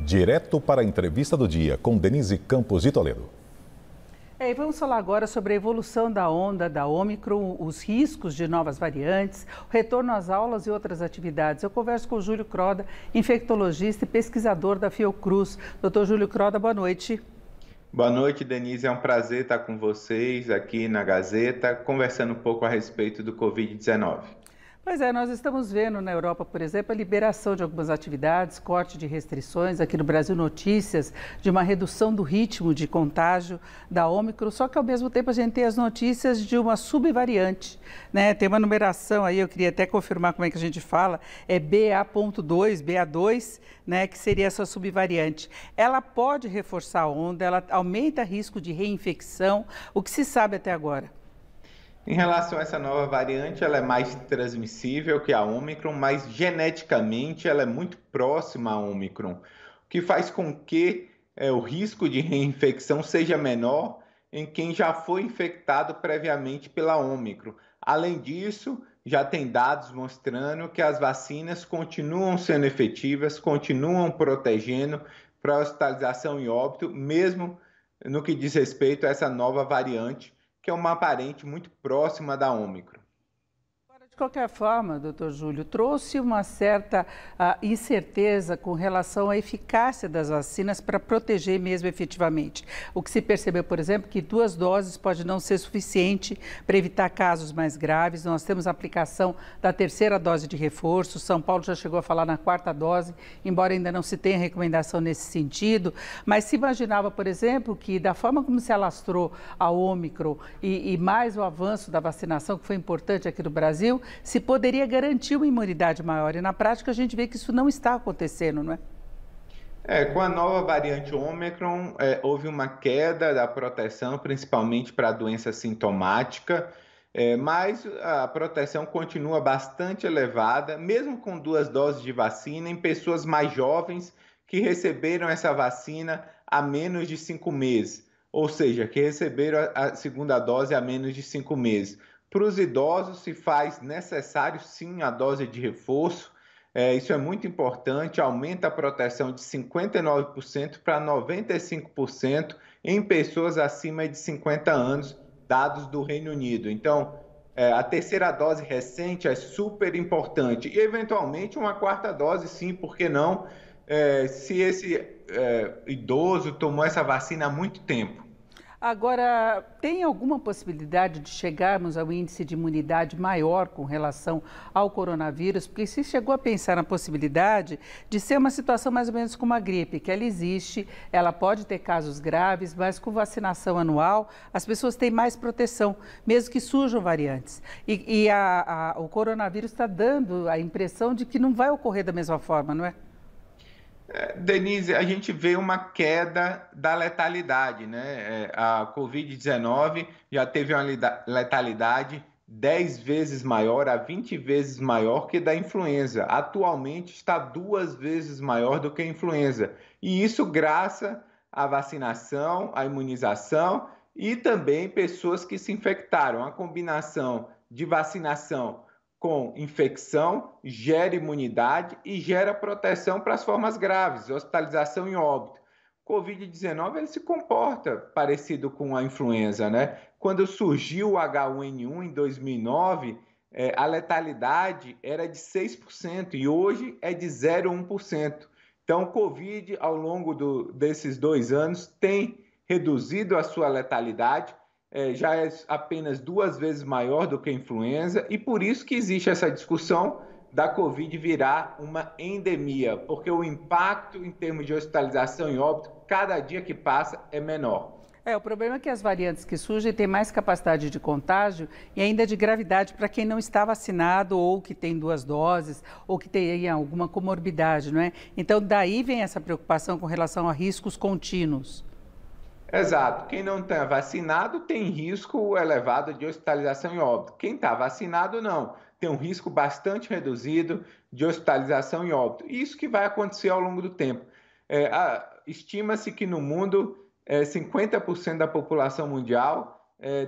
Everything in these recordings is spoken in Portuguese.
Direto para a entrevista do dia com Denise Campos de Toledo. E vamos falar agora sobre a evolução da onda da Ômicron, os riscos de novas variantes, o retorno às aulas e outras atividades. Eu converso com o Júlio Croda, infectologista e pesquisador da Fiocruz. Doutor Júlio Croda, boa noite. Boa noite, Denise. É um prazer estar com vocês aqui na Gazeta, conversando um pouco a respeito do Covid-19. Pois é, nós estamos vendo na Europa, por exemplo, a liberação de algumas atividades, corte de restrições. Aqui no Brasil, notícias de uma redução do ritmo de contágio da Ômicron, só que ao mesmo tempo a gente tem as notícias de uma subvariante, né? Tem uma numeração aí, eu queria até confirmar como é que a gente fala, é BA.2, né, que seria essa subvariante. Ela pode reforçar a onda, ela aumenta o risco de reinfecção, o que se sabe até agora? Em relação a essa nova variante, ela é mais transmissível que a Ômicron, mas geneticamente ela é muito próxima à Ômicron, o que faz com que o risco de reinfecção seja menor em quem já foi infectado previamente pela Ômicron. Além disso, já tem dados mostrando que as vacinas continuam sendo efetivas, continuam protegendo para hospitalização e óbito, mesmo no que diz respeito a essa nova variante, que é uma parente muito próxima da Ômicron. De qualquer forma, doutor Júlio, trouxe uma certa incerteza com relação à eficácia das vacinas para proteger mesmo efetivamente. O que se percebeu, por exemplo, que 2 doses pode não ser suficiente para evitar casos mais graves. Nós temos a aplicação da 3ª dose de reforço. São Paulo já chegou a falar na 4ª dose, embora ainda não se tenha recomendação nesse sentido. Mas se imaginava, por exemplo, que da forma como se alastrou a Ômicron e mais o avanço da vacinação, que foi importante aqui no Brasil, se poderia garantir uma imunidade maior. E na prática a gente vê que isso não está acontecendo, não é? Com a nova variante Ômicron, houve uma queda da proteção, principalmente para a doença sintomática, mas a proteção continua bastante elevada, mesmo com 2 doses de vacina, em pessoas mais jovens que receberam essa vacina há menos de 5 meses, ou seja, que receberam a 2ª dose há menos de 5 meses. Para os idosos, se faz necessário, sim, a dose de reforço. Isso é muito importante, aumenta a proteção de 59% para 95% em pessoas acima de 50 anos, dados do Reino Unido. Então, a 3ª dose recente é super importante. E, eventualmente, uma 4ª dose, sim, por que não? Se esse idoso tomou essa vacina há muito tempo. Agora, tem alguma possibilidade de chegarmos ao índice de imunidade maior com relação ao coronavírus? Porque se chegou a pensar na possibilidade de ser uma situação mais ou menos como a gripe, que ela existe, ela pode ter casos graves, mas com vacinação anual as pessoas têm mais proteção, mesmo que surjam variantes. O coronavírus está dando a impressão de que não vai ocorrer da mesma forma, não é? Denise, a gente vê uma queda da letalidade, né? A Covid-19 já teve uma letalidade 10 vezes maior, a 20 vezes maior que da influenza. Atualmente está 2 vezes maior do que a influenza. E isso graças à vacinação, à imunização e também pessoas que se infectaram. A combinação de vacinação com infecção, gera imunidade e gera proteção para as formas graves, hospitalização e óbito. Covid-19 ele se comporta parecido com a influenza, né? Quando surgiu o H1N1 em 2009, a letalidade era de 6% e hoje é de 0,1%. Então, o Covid, ao longo desses 2 anos, tem reduzido a sua letalidade, já é apenas 2 vezes maior do que a influenza e por isso que existe essa discussão da Covid virar uma endemia, porque o impacto em termos de hospitalização e óbito, cada dia que passa, é menor. O problema é que as variantes que surgem têm mais capacidade de contágio e ainda de gravidade para quem não está vacinado ou que tem 2 doses ou que tem alguma comorbidade, não é? Então, daí vem essa preocupação com relação a riscos contínuos. Exato. Quem não está vacinado tem risco elevado de hospitalização e óbito. Quem está vacinado, não. Tem um risco bastante reduzido de hospitalização e óbito. Isso que vai acontecer ao longo do tempo. Estima-se que no mundo, 50% da população mundial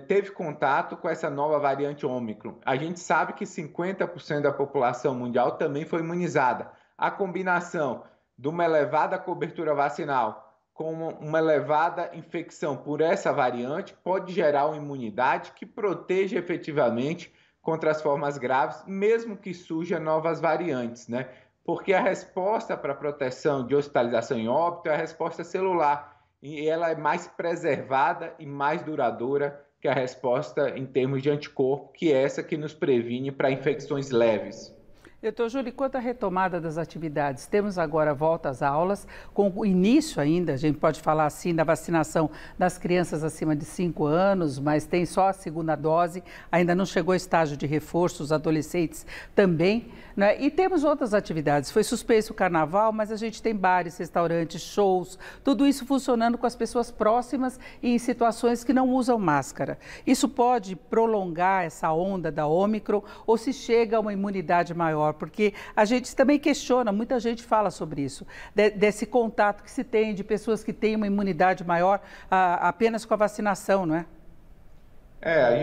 teve contato com essa nova variante Ômicron. A gente sabe que 50% da população mundial também foi imunizada. A combinação de uma elevada cobertura vacinal com uma elevada infecção por essa variante pode gerar uma imunidade que proteja efetivamente contra as formas graves, mesmo que surjam novas variantes, né? Porque a resposta para a proteção de hospitalização em óbito é a resposta celular, e ela é mais preservada e mais duradoura que a resposta em termos de anticorpo, que é essa que nos previne para infecções leves. Doutor Júlio, quanto à retomada das atividades, temos agora volta às aulas, com o início ainda, a gente pode falar assim, da vacinação das crianças acima de 5 anos, mas tem só a segunda dose, ainda não chegou ao estágio de reforço, os adolescentes também, né? E temos outras atividades, foi suspenso o carnaval, mas a gente tem bares, restaurantes, shows, tudo isso funcionando com as pessoas próximas e em situações que não usam máscara. Isso pode prolongar essa onda da Ômicron ou se chega a uma imunidade maior? Porque a gente também questiona, muita gente fala sobre isso, desse contato que se tem de pessoas que têm uma imunidade maior apenas com a vacinação, não é?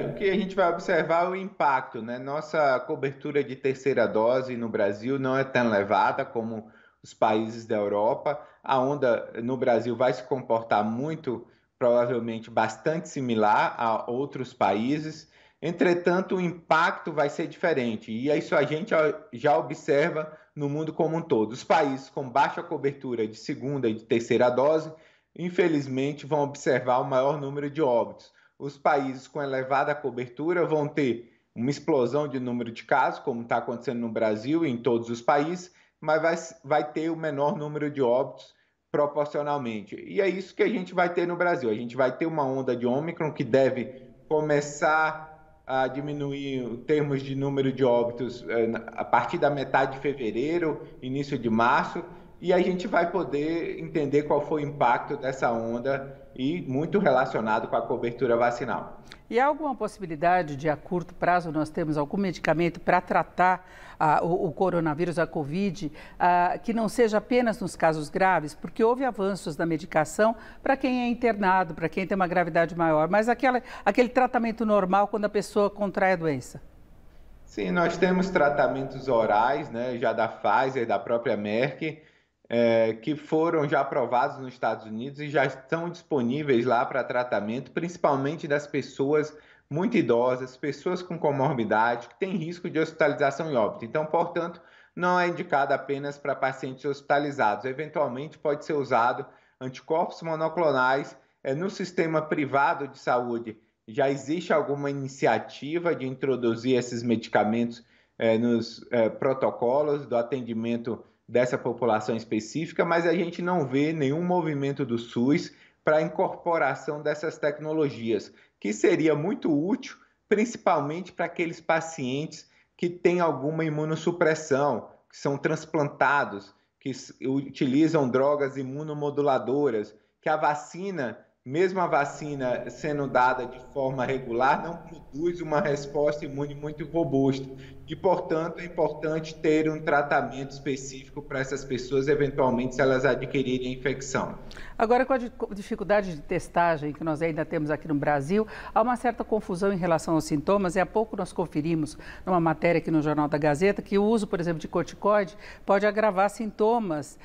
O que a gente vai observar é o impacto, né? Nossa cobertura de terceira dose no Brasil não é tão elevada como os países da Europa. A onda no Brasil vai se comportar muito, provavelmente bastante similar a outros países. Entretanto, o impacto vai ser diferente, e isso a gente já observa no mundo como um todo. Os países com baixa cobertura de segunda e de terceira dose, infelizmente, vão observar o maior número de óbitos. Os países com elevada cobertura vão ter uma explosão de número de casos, como está acontecendo no Brasil e em todos os países, mas vai ter o menor número de óbitos proporcionalmente. E é isso que a gente vai ter no Brasil. A gente vai ter uma onda de Ômicron que deve começar a diminuir em termos de número de óbitos a partir da metade de fevereiro, início de março, e a gente vai poder entender qual foi o impacto dessa onda e muito relacionado com a cobertura vacinal. E há alguma possibilidade de, a curto prazo, nós temos algum medicamento para tratar o coronavírus, a Covid, que não seja apenas nos casos graves? Porque houve avanços na medicação para quem é internado, para quem tem uma gravidade maior, mas aquele tratamento normal quando a pessoa contrai a doença. Sim, nós temos tratamentos orais, né, já da Pfizer e da própria Merck, que foram já aprovados nos Estados Unidos e já estão disponíveis lá para tratamento, principalmente das pessoas muito idosas, pessoas com comorbidade, que têm risco de hospitalização e óbito. Então, portanto, não é indicado apenas para pacientes hospitalizados. Eventualmente, pode ser usado anticorpos monoclonais no sistema privado de saúde. Já existe alguma iniciativa de introduzir esses medicamentos nos protocolos do atendimento dessa população específica, mas a gente não vê nenhum movimento do SUS para a incorporação dessas tecnologias, que seria muito útil, principalmente para aqueles pacientes que têm alguma imunossupressão, que são transplantados, que utilizam drogas imunomoduladoras, que a vacina, mesmo a vacina sendo dada de forma regular, não produz uma resposta imune muito robusta. E, portanto, é importante ter um tratamento específico para essas pessoas, eventualmente, se elas adquirirem a infecção. Agora, com a dificuldade de testagem que nós ainda temos aqui no Brasil, há uma certa confusão em relação aos sintomas. E há pouco nós conferimos numa matéria aqui no Jornal da Gazeta que o uso, por exemplo, de corticoide pode agravar sintomas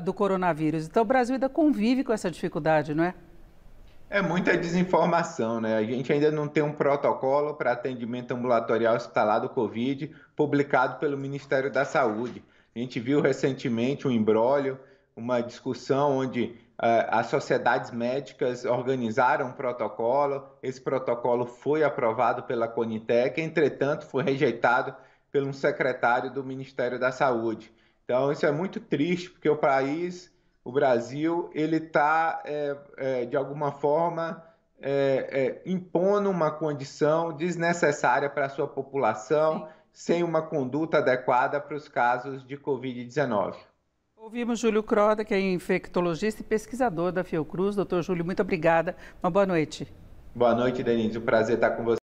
do coronavírus. Então, o Brasil ainda convive com essa dificuldade, não é? É muita desinformação, né? A gente ainda não tem um protocolo para atendimento ambulatorial hospitalar do Covid publicado pelo Ministério da Saúde. A gente viu recentemente um imbróglio, uma discussão onde as sociedades médicas organizaram um protocolo. Esse protocolo foi aprovado pela Conitec, entretanto, foi rejeitado por um secretário do Ministério da Saúde. Então, isso é muito triste, porque o Brasil, ele está, de alguma forma, impondo uma condição desnecessária para a sua população, sem uma conduta adequada para os casos de Covid-19. Ouvimos Júlio Croda, que é infectologista e pesquisador da Fiocruz. Doutor Júlio, muito obrigada. Uma boa noite. Boa noite, Denise. O prazer estar com você.